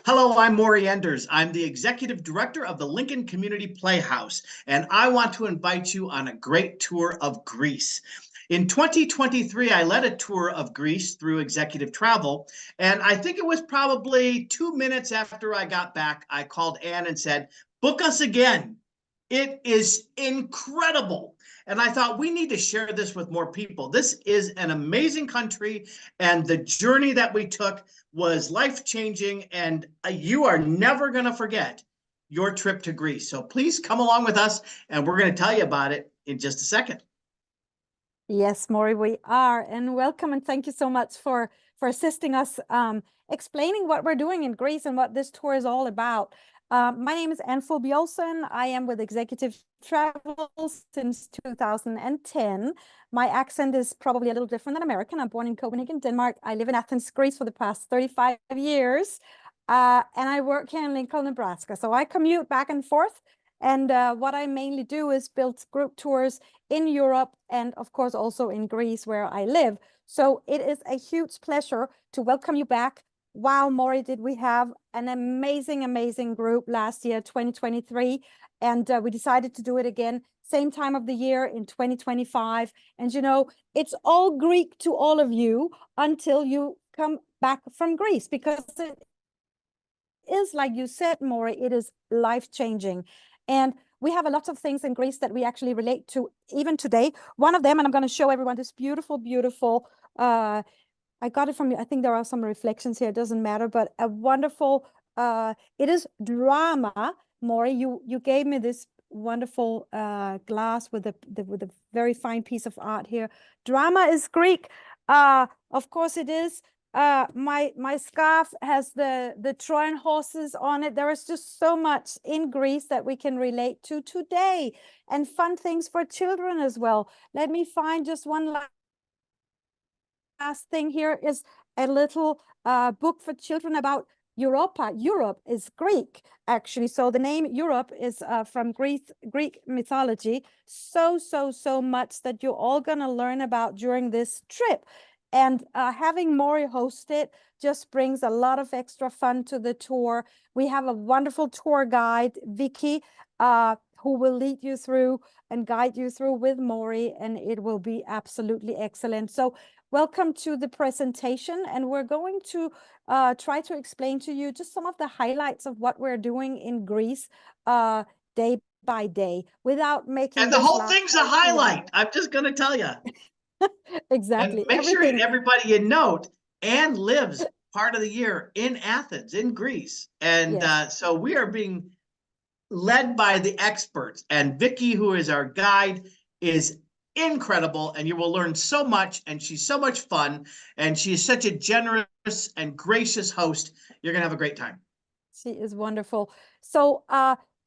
Hello, I'm Maury Enders. I'm the executive director of the Lincoln Community Playhouse, and I want to invite you on a great tour of Greece. In 2023, I led a tour of Greece through executive travel, and I think it was probably 2 minutes after I got back, I called Anne and said, book us again. It is incredible. And I thought we need to share this with more people. This is an amazing country, and the journey that we took was life changing. And you are never going to forget your trip to Greece. So please come along with us, and we're going to tell you about it in just a second. Yes, Maury, we are. And welcome and thank you so much for assisting us explaining what we're doing in Greece and what this tour is all about. My name is Anne Fulbjolsen. I am with Executive Travel since 2010. My accent is probably a little different than American. I'm born in Copenhagen, Denmark. I live in Athens, Greece for the past 35 years. And I work here in Lincoln, Nebraska. So I commute back and forth. And what I mainly do is build group tours in Europe and of course also in Greece where I live. So it is a huge pleasure to welcome you back. Wow, Maury, did we have an amazing group last year, 2023. And we decided to do it again, same time of the year in 2025. And you know, it's all Greek to all of you until you come back from Greece, because it is, like you said, Maury, it is life-changing. And we have a lot of things in Greece that we actually relate to even today. One of them, and I'm going to show everyone this beautiful, I got it from, I think there are some reflections here, it doesn't matter, but a wonderful, it is drama. Maury, you gave me this wonderful glass with a very fine piece of art here. Drama is Greek. Of course it is. My scarf has the Trojan horses on it. There is just so much in Greece that we can relate to today, and fun things for children as well. Let me find just one last thing. Here is a little book for children about Europa. Europe is Greek, actually. So the name Europe is from Greek mythology. So much that you're all gonna learn about during this trip. And having Maury host it just brings a lot of extra fun to the tour. We have a wonderful tour guide, Vicky, who will lead you through and guide you through with Maury, and it will be absolutely excellent. So welcome to the presentation, and we're going to try to explain to you just some of the highlights of what we're doing in Greece day by day without making And the whole thing's a highlight. I'm just going to tell you. Exactly. And make sure everybody in note, Anne lives part of the year in Athens, in Greece. And Yes. So we are being led by the experts. And Vicky, who is our guide, is incredible. And you will learn so much. And she's so much fun. And she is such a generous and gracious host. You're going to have a great time. She is wonderful. So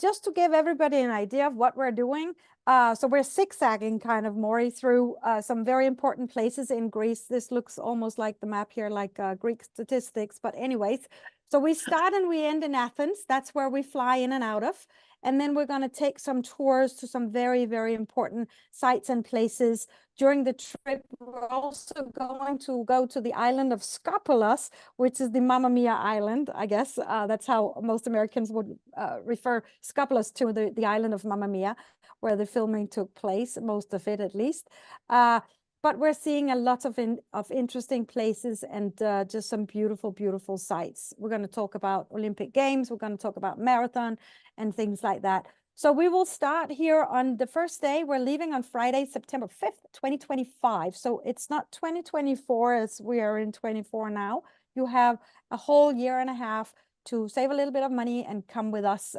just to give everybody an idea of what we're doing, so we're zigzagging kind of, Maury, through some very important places in Greece. This looks almost like the map here, like Greek statistics. But anyways, so we start and we end in Athens. That's where we fly in and out of. And then we're going to take some tours to some very important sites and places. During the trip, we're also going to go to the island of Skopolis, which is the Mamma Mia island, I guess. That's how most Americans would refer Skopolis, to the island of Mamma Mia, where the filming took place, most of it at least. But we're seeing a lot of interesting places and just some beautiful sights. We're going to talk about Olympic Games. We're going to talk about marathon and things like that. So we will start here on the first day. We're leaving on Friday, September 5th, 2025. So it's not 2024 as we are in 24 now. You have a whole year and a half to save a little bit of money and come with us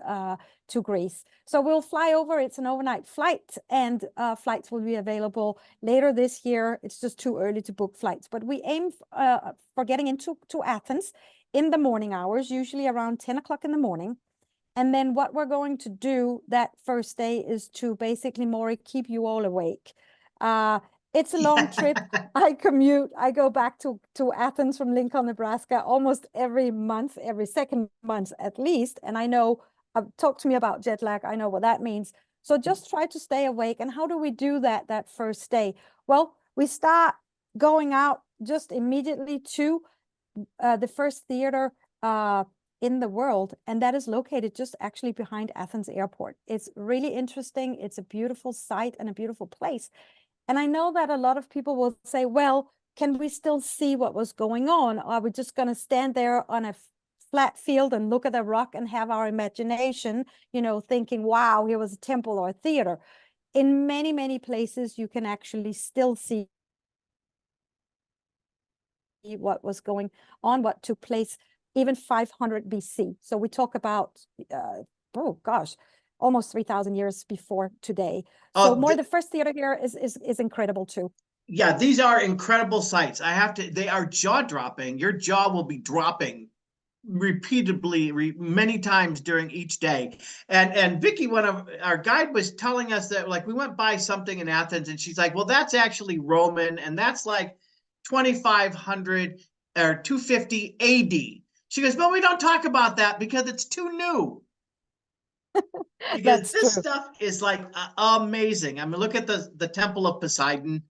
to Greece. So we'll fly over. It's an overnight flight, and flights will be available later this year. It's just too early to book flights, but we aim for getting into Athens in the morning hours, usually around 10 o'clock in the morning. And then what we're going to do that first day is to basically, Maury, keep you all awake. It's a long trip. I commute. I go back to Athens from Lincoln, Nebraska, almost every month, every second month at least. And I know, talk to me about jet lag. I know what that means. So just try to stay awake. And how do we do that first day? Well, we start going out just immediately to the first theater in the world, and that is located just actually behind Athens Airport. It's really interesting. It's a beautiful site and a beautiful place. And I know that a lot of people will say, well, can we still see what was going on? Are we just going to stand there on a flat field and look at a rock and have our imagination, thinking, wow, here was a temple or a theater? In many, many places, you can actually still see what was going on, what took place even 500 BC. So we talk about, oh gosh, almost 3,000 years before today. So the first theater here is incredible too. Yeah, these are incredible sites. They are jaw-dropping. Your jaw will be dropping repeatedly many times during each day. And Vicky, one of our guide, was telling us that, like, we went by something in Athens and she's like, well, that's actually Roman, and that's like 2500 or 250 AD. She goes, but we don't talk about that because it's too new. Because this stuff is like amazing. I mean, look at the Temple of Poseidon.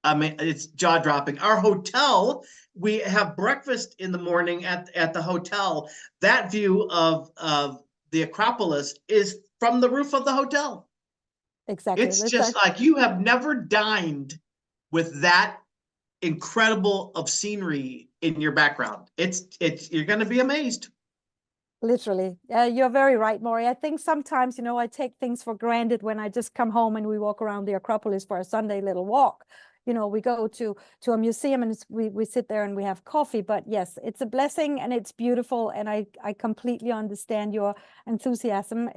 I mean, it's jaw-dropping. Our hotel, we have breakfast in the morning at the hotel. That view of the Acropolis is from the roof of the hotel. Exactly. It's just like you have never dined with that incredible of scenery in your background. You're going to be amazed. Literally. You're very right, Maury. I think sometimes, I take things for granted when I just come home and we walk around the Acropolis for a Sunday little walk. We go to a museum and we sit there and we have coffee. But yes, it's a blessing and it's beautiful. And I completely understand your enthusiasm.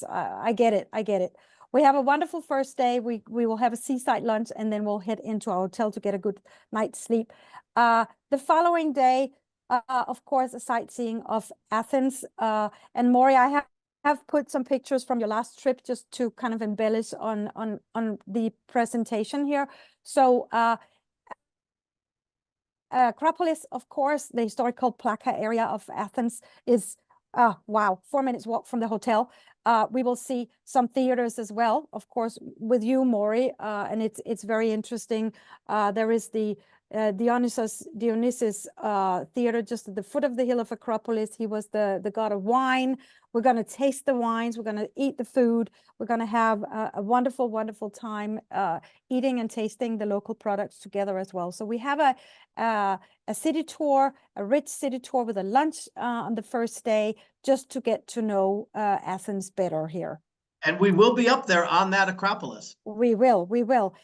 I get it. I get it. We have a wonderful first day. We will have a seaside lunch and then we'll head into our hotel to get a good night's sleep. The following day, of course, a sightseeing of Athens. And Maury, I have put some pictures from your last trip just to kind of embellish on the presentation here. So Acropolis, of course, the historical Plaka area of Athens is, wow, 4 minutes walk from the hotel. We will see some theaters as well, of course, with you, Maury, and it's very interesting. There is the Dionysus theater just at the foot of the hill of Acropolis. He was the god of wine. We're going to taste the wines. We're going to eat the food. We're going to have a wonderful, wonderful time eating and tasting the local products together as well. So we have a city tour, a rich city tour with a lunch on the first day, just to get to know Athens better here. And we will be up there on that Acropolis. We will.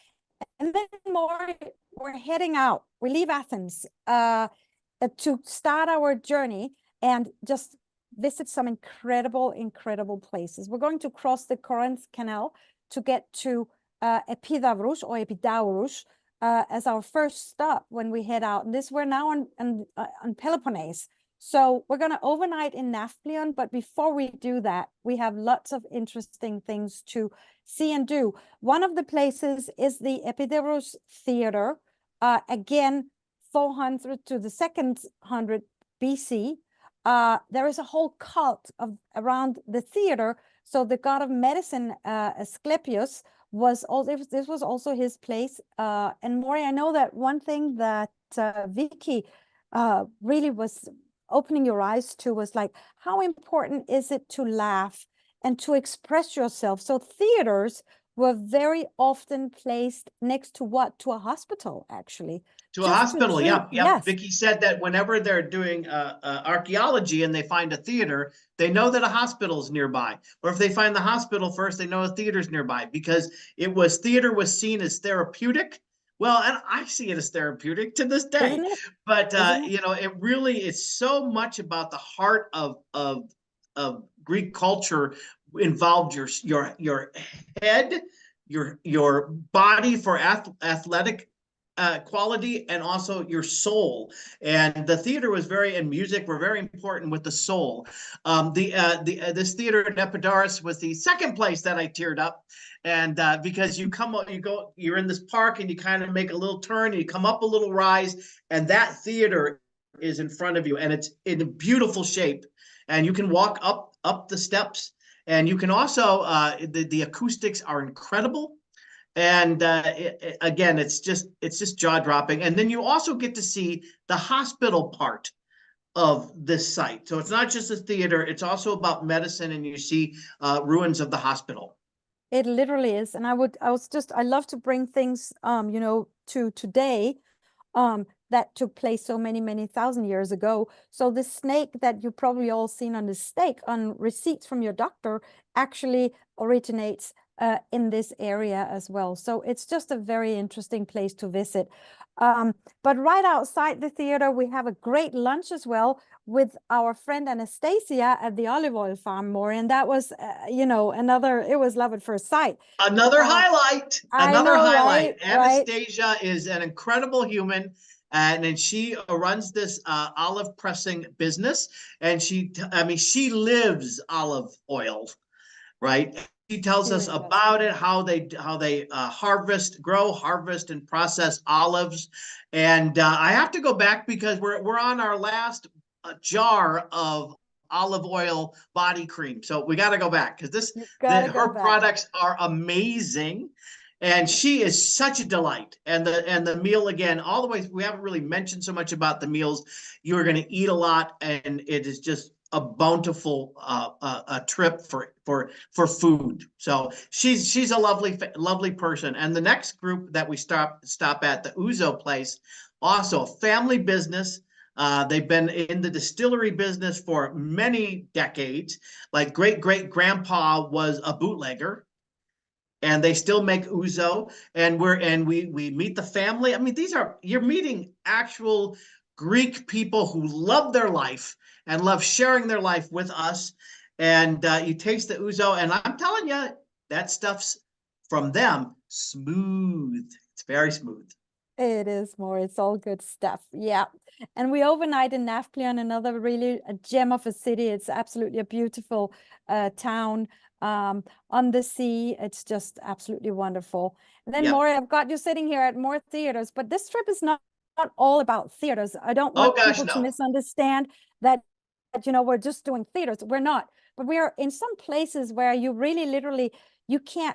And then more, we're heading out. We leave Athens to start our journey and just visit some incredible, incredible places. We're going to cross the Corinth Canal to get to Epidavros or Epidaurus as our first stop when we head out. And we're now on Peloponnese. So we're going to overnight in Nafplion, but before we do that, we have lots of interesting things to see and do. One of the places is the Epidaurus Theater, again, 400 to the 200 BC. There is a whole cult around the theater. So the god of medicine, Asclepius, was also his place. And Maury, I know that one thing that Vicky really was opening your eyes to was like, how important is it to laugh and to express yourself? So theaters were very often placed next to what? To a hospital, actually. To a hospital, yeah. Yes. Vicky said that whenever they're doing archaeology and they find a theater, they know that a hospital is nearby. Or if they find the hospital first, they know a theater's nearby, because theater was seen as therapeutic. Well, and I see it as therapeutic to this day. But it really is so much about the heart of Greek culture involved your head, your body for athletic quality, and also your soul. And the theater and music were very important with the soul. This theater in Epidaurus was the second place that I teared up. And because you're in this park and you kind of make a little turn and you come up a little rise, and that theater is in front of you, and it's in a beautiful shape, and you can walk up the steps, and you can also the acoustics are incredible. And again, it's just jaw-dropping. And then you also get to see the hospital part of this site. So it's not just a theater, it's also about medicine, and you see ruins of the hospital. It literally is. And I love to bring things, you know, to today, that took place so many, many thousand years ago. So the snake that you probably all seen on the stake on receipts from your doctor actually originates in this area as well. So it's just a very interesting place to visit. But right outside the theater, we have a great lunch as well with our friend Anastasia at the olive oil farm, Maury. And that was, you know, it was love at first sight. Another highlight, I another know, highlight. right? Anastasia is an incredible human. And then she runs this olive pressing business, and she lives olive oil, right? She tells She us really does. about it, how they grow, harvest, and process olives. And I have to go back because we're on our last jar of olive oil body cream, so we got to go back because You gotta go her back. products are amazing. And she is such a delight. And the meal, again, all the way, we haven't really mentioned so much about the meals. You are going to eat a lot, and it is just a bountiful a trip for food. So she's a lovely person. And the next group that we stop at, the Ouzo place, also a family business. They've been in the distillery business for many decades. Like great grandpa was a bootlegger, and they still make ouzo. And we meet the family. I mean, you're meeting actual Greek people who love their life and love sharing their life with us. And you taste the ouzo, and I'm telling you, that stuff's from them smooth. It's very smooth. It is more. It's all good stuff. Yeah. And we overnight in Nafplion, another really a gem of a city. It's absolutely a beautiful town on the sea. It's just absolutely wonderful. And then Yeah. Maury, I've got you sitting here at more theaters, but this trip is not all about theaters. I don't Oh want gosh, people to no. misunderstand that, you know, we're just doing theaters. We're not. But we are in some places where you really literally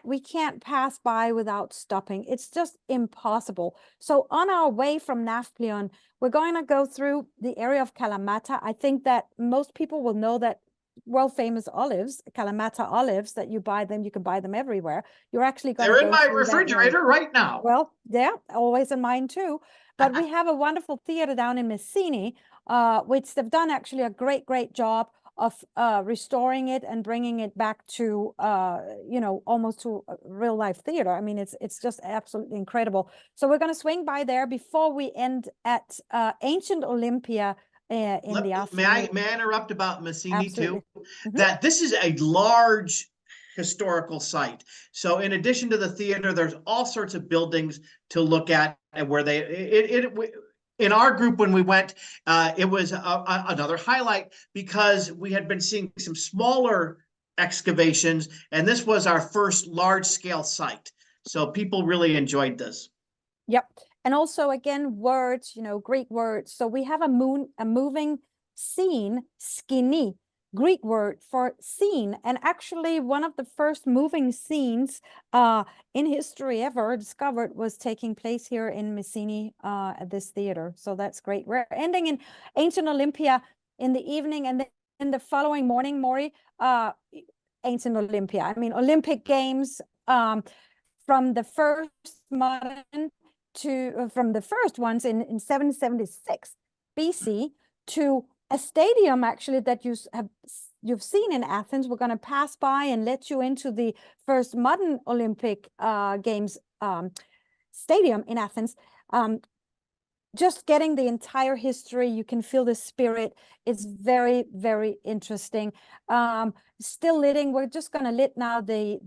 we can't pass by without stopping. It's just impossible. So on our way from Nafplion, we're going to go through the area of Kalamata. I think that most people will know that world famous olives, Kalamata olives, that you can buy them everywhere. You're actually going to They're in go my through that area. refrigerator right now. Well, yeah, always in mine too. But we have a wonderful theater down in Messini, which they've done actually a great job of restoring it and bringing it back to you know, almost to a real life theater. I mean, it's just absolutely incredible. So we're going to swing by there before we end at ancient Olympia in the afternoon. May I interrupt about Messini Absolutely. too? Mhm. That this is a large historical site. So in addition to the theater, there's all sorts of buildings to look at, and where in our group when we went, it was another highlight because we had been seeing some smaller excavations, and this was our first large scale site. So people really enjoyed this. Yep. And also again, words, you know, Greek words. So we have a moving scene, skini, Greek word for scene. And actually one of the first moving scenes in history ever discovered was taking place here in Messini at this theater. So that's great. We're ending in ancient Olympia in the evening, and then in the following morning, Maury, ancient Olympia. I mean, Olympic Games, from the first modern from the first ones in 776 BC to a stadium actually that you've seen in Athens. We're going to pass by and let you into the first modern Olympic Games stadium in Athens. Just getting the entire history, you can feel the spirit. It's very interesting. Still lighting. We're just going to lit now the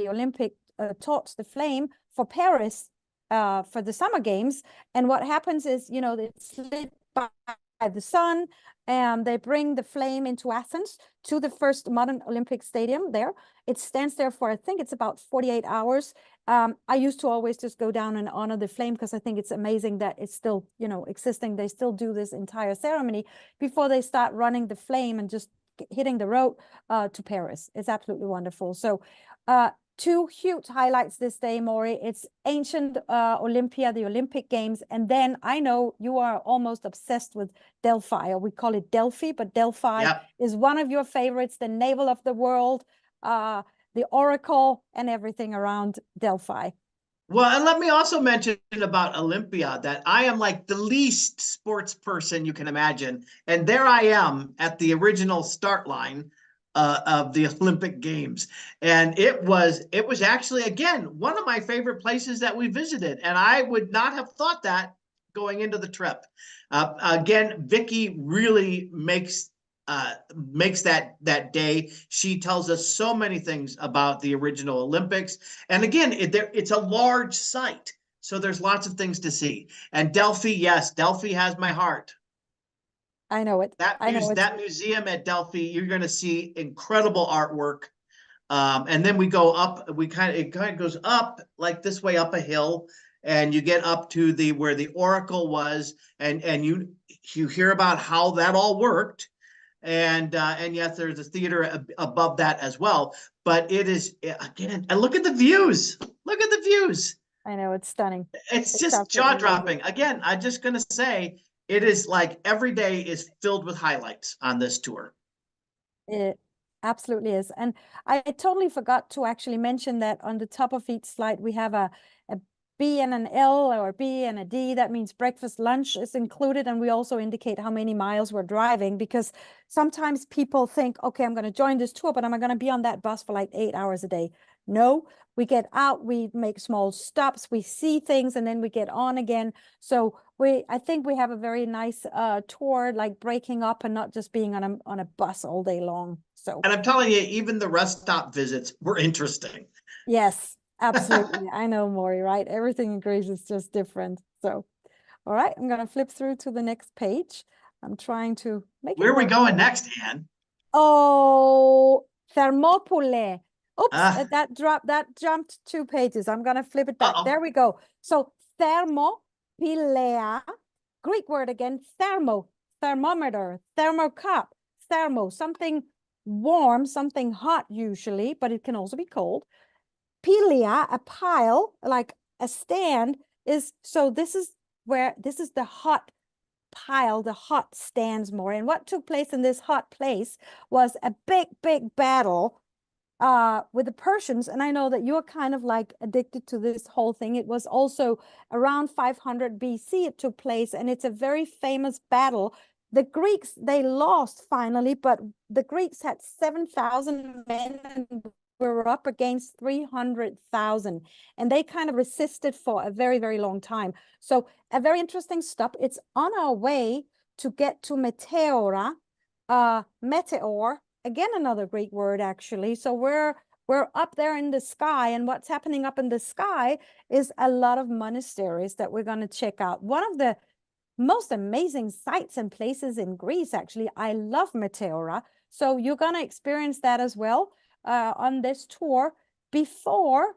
Olympic torch, the flame for Paris for the Summer Games. And what happens is, you know, it's lit by the sun, and they bring the flame into Athens to the first modern Olympic stadium there. It stands there for, I think it's about 48 hours. I used to always just go down and honor the flame because I think it's amazing that it's still, you know, existing. They still do this entire ceremony before they start running the flame and just hitting the road to Paris. It's absolutely wonderful. So two huge highlights this day, Maury. It's ancient Olympia, the Olympic Games. And then I know you are almost obsessed with Delphi, or we call it Delphi, but Delphi Yep. is one of your favorites, the navel of the world, the oracle, and everything around Delphi. Well, and let me also mention about Olympia that I am like the least sports person you can imagine. And there I am at the original start line of the Olympic Games. And it was actually, again, one of my favorite places that we visited. And I would not have thought that going into the trip. Again, Vicky really makes that day. She tells us so many things about the original Olympics. And again, it's a large site, so there's lots of things to see. And Delphi, yes, Delphi has my heart. I know it. That museum at Delphi, you're going to see incredible artwork. And then we go up, it kind of goes up like this way up a hill, and you get up to where the oracle was, and you hear about how that all worked. And yes, there's a theater above that as well. But it is, again, and look at the views. Look at the views. I know, it's stunning. It's just jaw-dropping. Again, I'm just going to say, it is like every day is filled with highlights on this tour. It absolutely is. And I totally forgot to actually mention that on the top of each slide, we have a B and an L, or a B and a D. That means breakfast, lunch is included. And we also indicate how many miles we're driving, because sometimes people think, okay, I'm going to join this tour, but am I going to be on that bus for like 8 hours a day? No, we get out, we make small stops, we see things, and then we get on again. So I think we have a very nice tour, like breaking up and not just being on a bus all day long. So, and I'm telling you, even the rest stop visits were interesting. Yes. Absolutely. I know, Maury, right? Everything in Greece is just different. So, all right, I'm going to flip through to the next page. I'm trying to make it. Where are we going next, Anne? Oh, Thermopylae. Oops, that jumped 2 pages. I'm going to flip it back. There we go. So, Thermopylae, Greek word again, thermo, thermometer, thermocup, thermo, something warm, something hot usually, but it can also be cold. Pylia, a pile, like a stand, this is the hot pile, the hot stands more. And what took place in this hot place was a big battle with the Persians. And I know that you're kind of like addicted to this whole thing. It was also around 500 BC it took place, and it's a very famous battle. The Greeks, they lost finally, but the Greeks had 7,000 men and were up against 300,000, and they kind of resisted for a very long time. So a very interesting stop. It's on our way to get to Meteora, meteor, again another Greek word actually. So we're up there in the sky, and what's happening up in the sky is a lot of monasteries that we're going to check out. One of the most amazing sites and places in Greece, actually. I love Meteora, so you're going to experience that as well on this tour before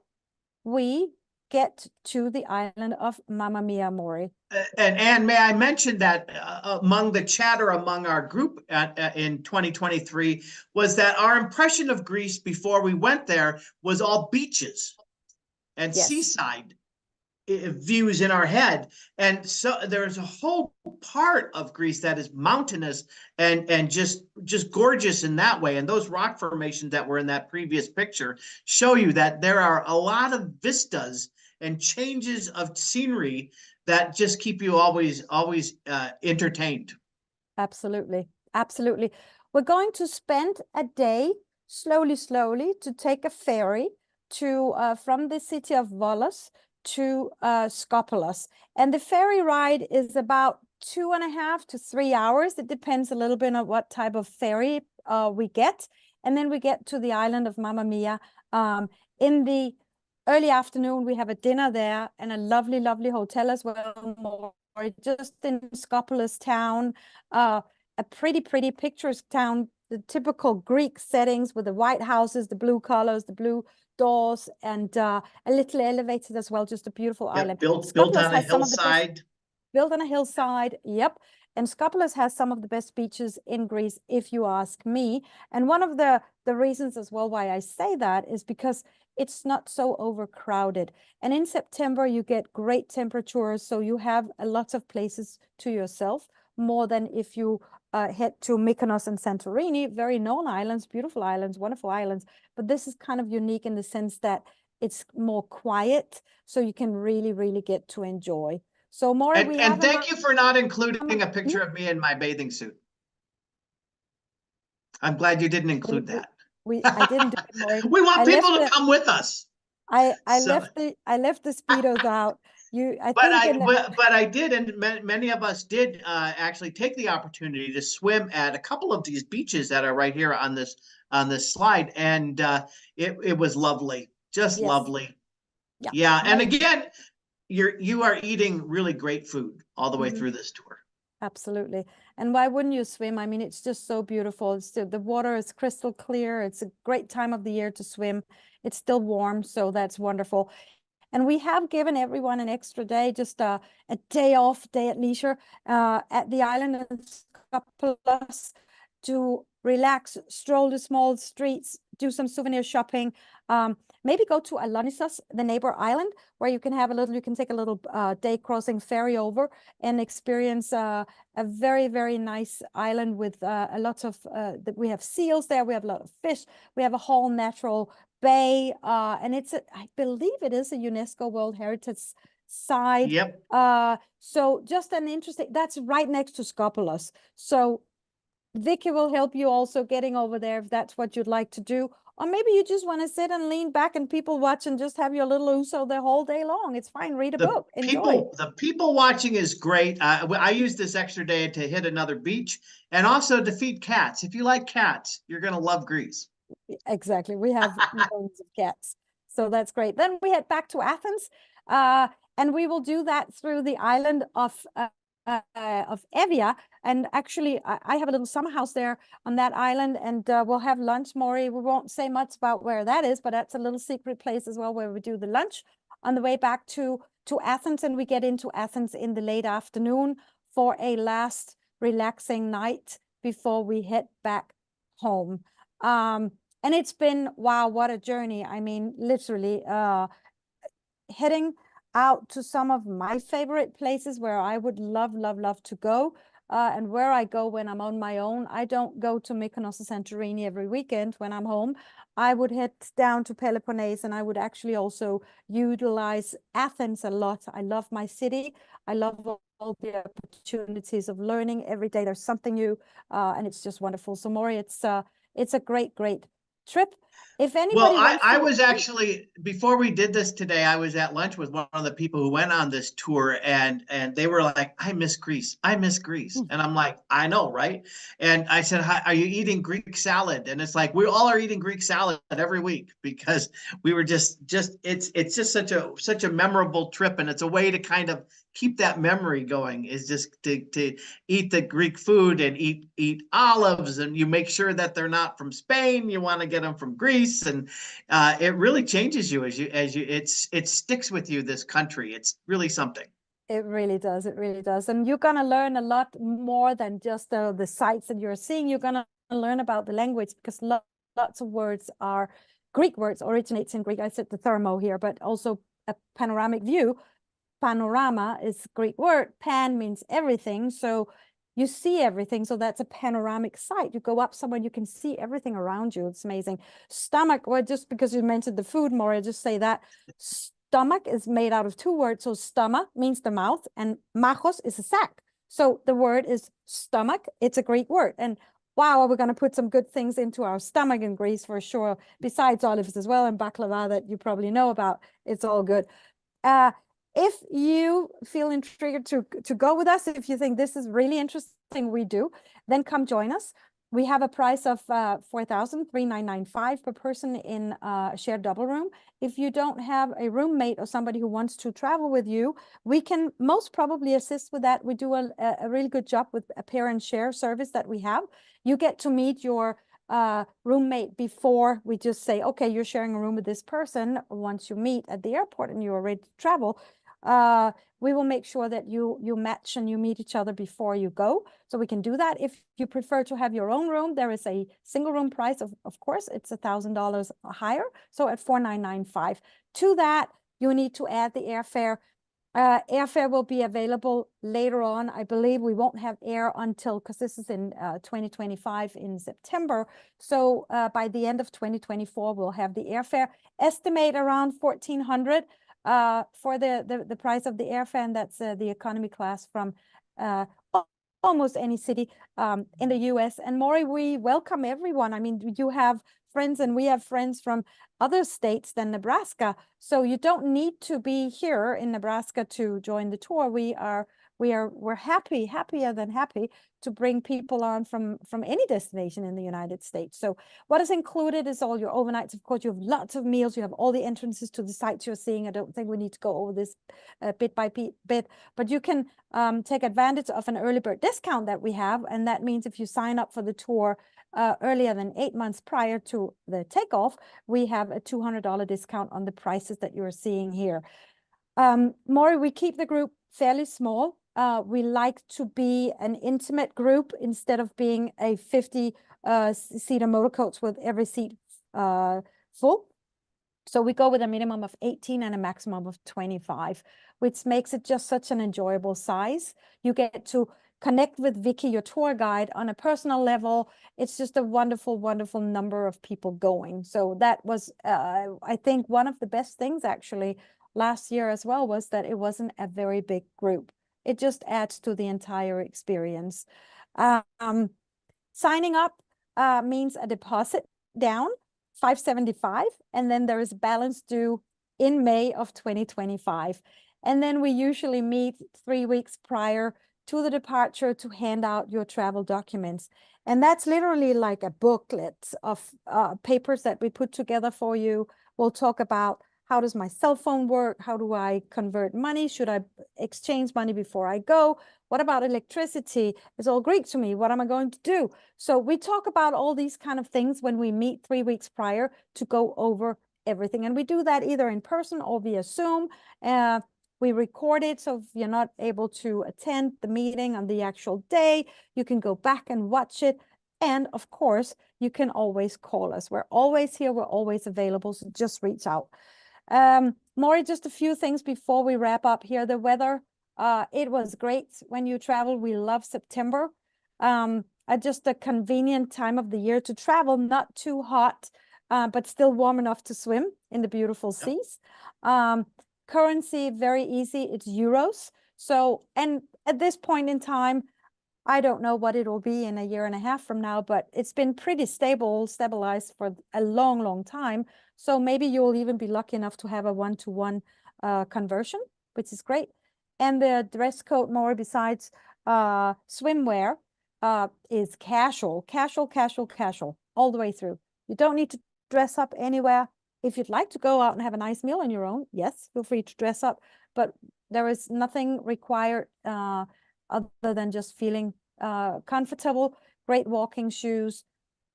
we get to the island of Mamma Mia, Maury. And Anne, may I mention that among the chatter among our group in 2023 was that our impression of Greece before we went there was all beaches and seaside views in our head. And so there's a whole part of Greece that is mountainous and just gorgeous in that way. And those rock formations that were in that previous picture show you that there are a lot of vistas and changes of scenery that just keep you always entertained. Absolutely. We're going to spend a day slowly to take a ferry to from the city of Volos to Skopelos, and the ferry ride is about 2.5 to 3 hours. It depends a little bit on what type of ferry we get, and then we get to the island of Mamma Mia. In the early afternoon, we have a dinner there and a lovely hotel as well, more just in Skopelos town, a pretty picturesque town, the typical Greek settings with the white houses, the blue colors, the blue doors, and a little elevated as well. Just a beautiful island. Built on a hillside. Built on a hillside, yep. And Skopelos has some of the best beaches in Greece, if you ask me. And one of the reasons as well why I say that is because it's not so overcrowded. And in September, you get great temperatures, so you have lots of places to yourself, more than if you head to Mykonos and Santorini, very known islands, beautiful islands, wonderful islands. But this is kind of unique in the sense that it's more quiet, so you can really, really get to enjoy. So Maury, we have And thank you for not including a picture Mhm. of me in my bathing suit. I'm glad you didn't include that. I didn't do it, Maury. We want I people left to the come with us. I So, left the Speedos out. I but think in the, I did, and many of us did actually take the opportunity to swim at a couple of these beaches that are right here on this slide, and it was lovely, just yes, lovely. yeah. Yeah, and No, again, you are eating really great food all the way mhm. through this tour. Absolutely. And why wouldn't you swim? I mean, it's just so beautiful. It's the water is crystal clear. It's a great time of the year to swim. It's still warm, so that's wonderful. And we have given everyone an extra day, just a day off, day at leisure at the island of Skopelos to relax, stroll the small streets, do some souvenir shopping, maybe go to Alonissos, the neighbor island, where you can take a little day crossing ferry over and experience a very, very nice island with a lot of, we have seals there, we have a lot of fish, we have a whole natural bay, and I believe it is a UNESCO World Heritage Site. Yep. So just an interesting, that's right next to Skopelos. So Vicky will help you also getting over there if that's what you'd like to do. Or maybe you just want to sit and lean back and people watch and just have your little uso the whole day long. It's fine. Read a book. Enjoy. The people watching is great. I use this extra day to hit another beach and also to feed cats. If you like cats, you're going to love Greece. Exactly. We have millions of cats. So that's great. Then we head back to Athens, and we will do that through the island of Evia. And actually, I have a little summer house there on that island, and we'll have lunch, Maury. We won't say much about where that is, but that's a little secret place as well where we do the lunch on the way back to Athens, and we get into Athens in the late afternoon for a last relaxing night before we head back home. And it's been, wow, what a journey. I mean, literally, heading out to some of my favorite places where I would love, love, love to go. And where I go when I'm on my own. I don't go to Mykonos or Santorini every weekend when I'm home. I would head down to Peloponnese, and I would actually also utilize Athens a lot. I love my city. I love all the opportunities of learning every day. There's something new, and it's just wonderful. So Maury, it's a great, great trip. If anybody Well, wants I to, was actually, before we did this today, I was at lunch with one of the people who went on this tour, and they were like, I miss Greece. I miss Greece. And I'm like, I know, right? And I said, are you eating Greek salad? And it's like, we all are eating Greek salad every week because we were just it's just such a memorable trip, and it's a way to kind of keep that memory going, is just to eat the Greek food and eat olives, and you make sure that they're not from Spain. You want to get them from Greece, and it really changes you as you it sticks with you, this country. It's really something. it really does. It really does. And you're going to learn a lot more than just the sights that you're seeing. You're going to learn about the language, because lots of words are Greek words, originates in Greek. I said the thermo here, but also a panoramic view. Panorama is Greek word. Pan means everything. So you see everything. So that's a panoramic sight. You go up somewhere, you can see everything around you. It's amazing. Stomach, well, just because you mentioned the food more, I just say that stomach is made out of two words. So stoma means the mouth, and machos is a sack. So the word is stomach. It's a Greek word. And wow, we're going to put some good things into our stomach in Greece for sure, besides olives as well, and baklava that you probably know about. It's all good. If you feel intrigued to go with us, if you think this is really interesting, we do, then come join us. We have a price of $4,395 per person in a shared double room. If you don't have a roommate or somebody who wants to travel with you, we can most probably assist with that. We do a really good job with a pair and share service that we have. You get to meet your roommate before we just say, okay, you're sharing a room with this person. Once you meet at the airport and you're ready to travel, we will make sure that you match and you meet each other before you go. So we can do that. If you prefer to have your own room, there is a single room price of course, it's $1,000 higher. So at $4,995. To that, you need to add the airfare. Airfare will be available later on. I believe we won't have air until, because this is in 2025 in September. So by the end of 2024, we'll have the airfare. Estimate around $1,400 for the price of the airfare, and that's the economy class from almost any city in the US. And Maury, we welcome everyone. I mean, you have friends and we have friends from other states than Nebraska. So you don't need to be here in Nebraska to join the tour. We're happier than happy to bring people on from any destination in the United States. So what is included is all your overnights. Of course, you have lots of meals. You have all the entrances to the sites you're seeing. I don't think we need to go over this bit by bit, but you can take advantage of an early bird discount that we have. And that means if you sign up for the tour earlier than 8 months prior to the takeoff, we have a $200 discount on the prices that you're seeing here. Maury, we keep the group fairly small. We like to be an intimate group instead of being a 50-seater motor coach with every seat full. So we go with a minimum of 18 and a maximum of 25, which makes it just such an enjoyable size. You get to connect with Vicky, your tour guide, on a personal level. It's just a wonderful, wonderful number of people going. So that was, I think, one of the best things actually last year as well, was that it wasn't a very big group. It just adds to the entire experience. Signing up means a deposit down, $575, and then there is balance due in May of 2025. And then we usually meet 3 weeks prior to the departure to hand out your travel documents. And that's literally like a booklet of papers that we put together for you. We'll talk about, how does my cell phone work? How do I convert money? Should I exchange money before I go? What about electricity? It's all Greek to me. What am I going to do? So we talk about all these kind of things when we meet 3 weeks prior to go over everything. And we do that either in person or via Zoom. We record it, so if you're not able to attend the meeting on the actual day, you can go back and watch it. And of course, you can always call us. We're always here. We're always available, so just reach out. Maury, just a few things before we wrap up here. The weather, it was great when you travel. We love September. Just a convenient time of the year to travel, not too hot, but still warm enough to swim in the beautiful seas. Currency, very easy. It's euros. So, and at this point in time, I don't know what it will be in a year and a half from now, but it's been pretty stabilized for a long, long time. So maybe you'll even be lucky enough to have a 1-to-1 conversion, which is great. And the dress code, more besides swimwear, is casual, all the way through. You don't need to dress up anywhere. If you'd like to go out and have a nice meal on your own, yes, feel free to dress up. But there is nothing required other than just feeling comfortable. Great walking shoes.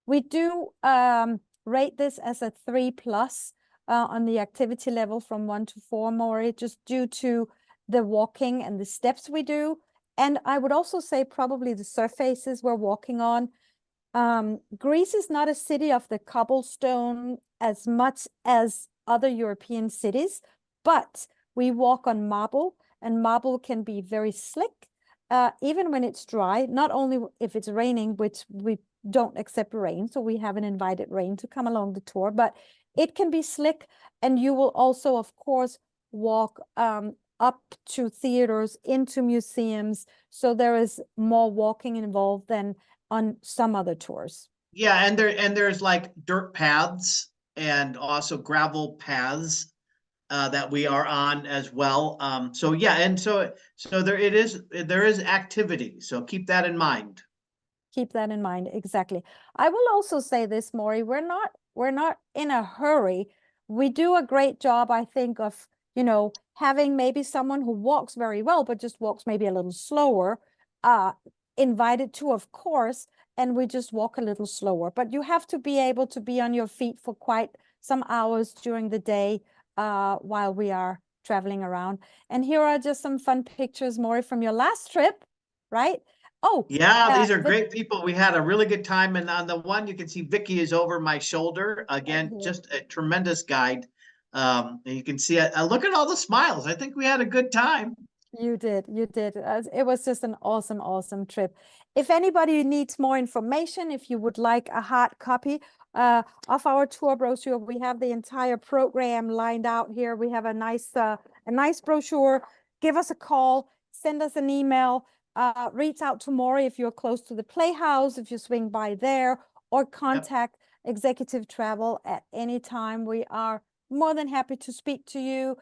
We do rate this as a 3+ on the activity level from 1 to 4, Maury, just due to the walking and the steps we do. And I would also say probably the surfaces we're walking on. Greece is not a city of the cobblestone as much as other European cities, but we walk on marble, and marble can be very slick, even when it's dry, not only if it's raining, which we don't accept rain, so we haven't invited rain to come along the tour, but it can be slick. And you will also, of course, walk up to theaters, into museums. So there is more walking involved than on some other tours. Yeah, and there's like dirt paths and also gravel paths that we are on as well. So yeah, and so there is activity. So keep that in mind. Keep that in mind, exactly. I will also say this, Maury, we're not in a hurry. We do a great job, I think, of having maybe someone who walks very well, but just walks maybe a little slower, invited to, of course, and we just walk a little slower. But you have to be able to be on your feet for quite some hours during the day while we are traveling around. And here are just some fun pictures, Maury, from your last trip, right? Oh, Yeah, these are great people. We had a really good time. And on the one, you can see Vicky is over my shoulder. Again, here. just a tremendous guide. And you can see, look at all the smiles. I think we had a good time. You did. It was just an awesome, awesome trip. If anybody needs more information, if you would like a hard copy of our tour brochure, we have the entire program lined out here. We have a nice brochure. Give us a call, send us an email, reach out to Maury if you're close to the Playhouse, if you swing by there, or contact Executive Travel at any time. We are more than happy to speak to you.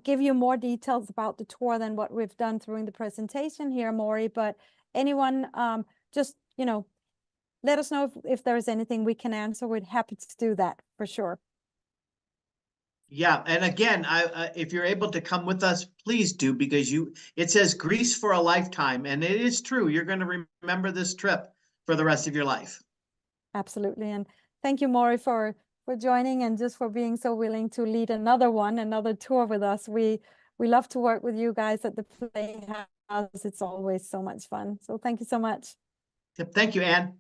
Give you more details about the tour than what we've done during the presentation here, Maury. But anyone, just, let us know if there is anything we can answer. We're happy to do that for sure. Yeah, and again, if you're able to come with us, please do, because it says Greece for a lifetime, and it is true. You're going to remember this trip for the rest of your life. Absolutely, and thank you, Maury, for joining and just for being so willing to lead another tour with us. We love to work with you guys at the Playhouse. It's always so much fun. So thank you so much. Thank you, Anne.